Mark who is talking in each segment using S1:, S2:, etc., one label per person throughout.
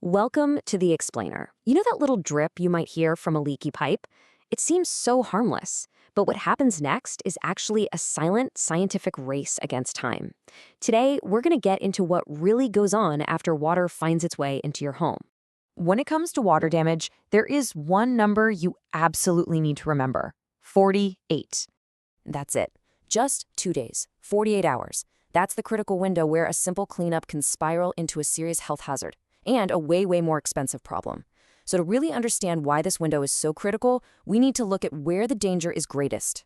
S1: Welcome to the explainer. You know that little drip you might hear from a leaky pipe? It seems so harmless, but what happens next is actually a silent scientific race against time. Today, we're going to get into what really goes on after water finds its way into your home.
S2: When it comes to water damage, there is one number you absolutely need to remember: 48. That's it. Just 2 days, 48 hours. That's the critical window where a simple cleanup can spiral into a serious health hazard and a way more expensive problem. So to really understand why this window is so critical, we need to look at where the danger is greatest.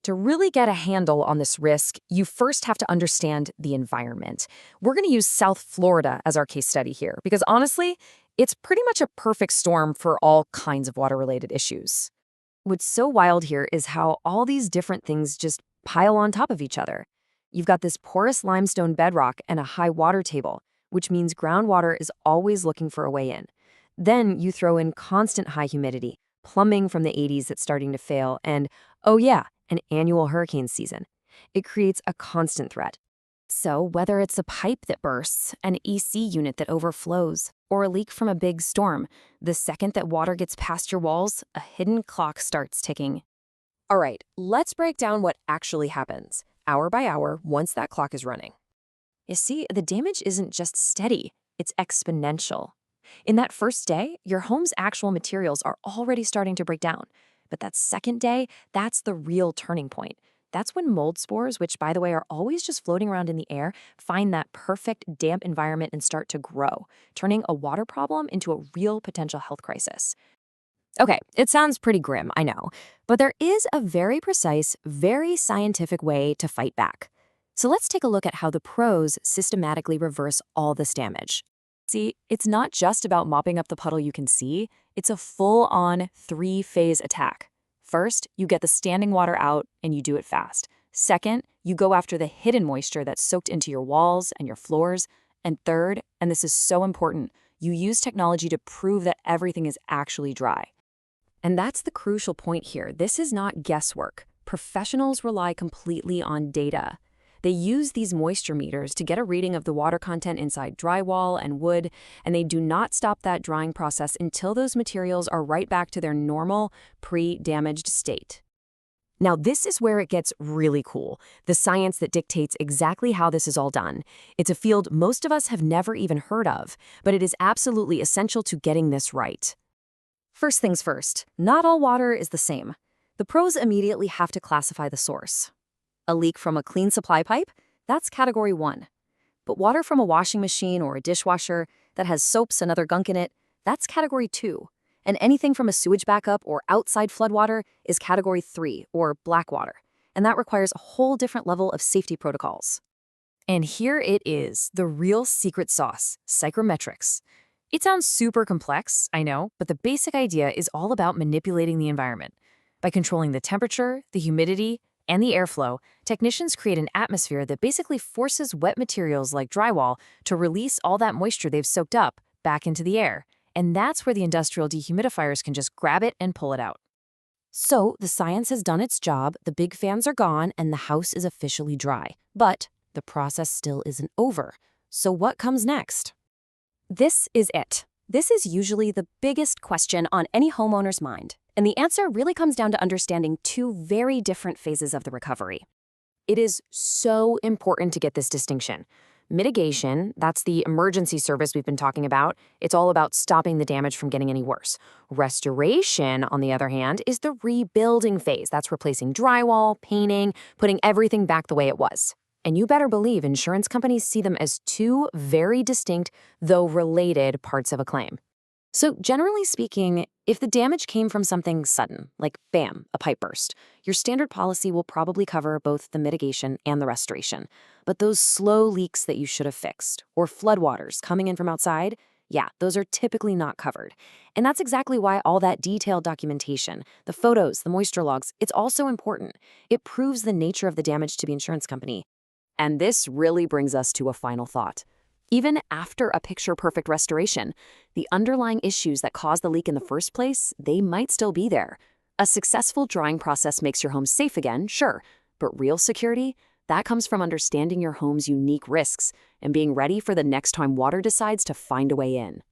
S2: To really get a handle on this risk, you first have to understand the environment. We're going to use South Florida as our case study here because honestly, it's pretty much a perfect storm for all kinds of water-related issues. What's so wild here is how all these different things just pile on top of each other. You've got this porous limestone bedrock and a high water table, which means groundwater is always looking for a way in. Then you throw in constant high humidity, plumbing from the 80s that's starting to fail, and, oh yeah, an annual hurricane season. It creates a constant threat. So whether it's a pipe that bursts, an EC unit that overflows, or a leak from a big storm, the second that water gets past your walls, a hidden clock starts ticking. All right, let's break down what actually happens, hour by hour, once that clock is running. You see, the damage isn't just steady, it's exponential. In that first day, your home's actual materials are already starting to break down. But that second day, that's the real turning point. That's when mold spores, which by the way are always just floating around in the air, find that perfect damp environment and start to grow, turning a water problem into a real potential health crisis. Okay, it sounds pretty grim, I know, but there is a very precise, very scientific way to fight back. So let's take a look at how the pros systematically reverse all this damage. See, it's not just about mopping up the puddle you can see, it's a full-on 3-phase attack. First, you get the standing water out and you do it fast. Second, you go after the hidden moisture that's soaked into your walls and your floors. And third, and this is so important, you use technology to prove that everything is actually dry. And that's the crucial point here. This is not guesswork. Professionals rely completely on data. They use these moisture meters to get a reading of the water content inside drywall and wood, and they do not stop that drying process until those materials are right back to their normal, pre-damaged state. Now, this is where it gets really cool, the science that dictates exactly how this is all done. It's a field most of us have never even heard of, but it is absolutely essential to getting this right. First things first, not all water is the same. The pros immediately have to classify the source. A leak from a clean supply pipe? That's category 1. But water from a washing machine or a dishwasher that has soaps and other gunk in it, that's category 2. And anything from a sewage backup or outside floodwater is category 3, or black water. And that requires a whole different level of safety protocols. And here it is, the real secret sauce, psychrometrics. It sounds super complex, I know, but the basic idea is all about manipulating the environment. By controlling the temperature, the humidity, and the airflow, technicians create an atmosphere that basically forces wet materials like drywall to release all that moisture they've soaked up back into the air. And that's where the industrial dehumidifiers can just grab it and pull it out. So the science has done its job, the big fans are gone, and the house is officially dry. But the process still isn't over. So what comes next? This is it. This is usually the biggest question on any homeowner's mind. And the answer really comes down to understanding 2 very different phases of the recovery. It is so important to get this distinction. Mitigation, that's the emergency service we've been talking about. It's all about stopping the damage from getting any worse. Restoration, on the other hand, is the rebuilding phase. That's replacing drywall, painting, putting everything back the way it was. And you better believe insurance companies see them as 2 very distinct, though related, parts of a claim. So generally speaking, if the damage came from something sudden, like bam, a pipe burst, your standard policy will probably cover both the mitigation and the restoration. But those slow leaks that you should have fixed, or floodwaters coming in from outside, yeah, those are typically not covered. And that's exactly why all that detailed documentation, the photos, the moisture logs, it's also important. It proves the nature of the damage to the insurance company. And this really brings us to a final thought. Even after a picture-perfect restoration, the underlying issues that caused the leak in the first place, they might still be there. A successful drying process makes your home safe again, sure, but real security, that comes from understanding your home's unique risks and being ready for the next time water decides to find a way in.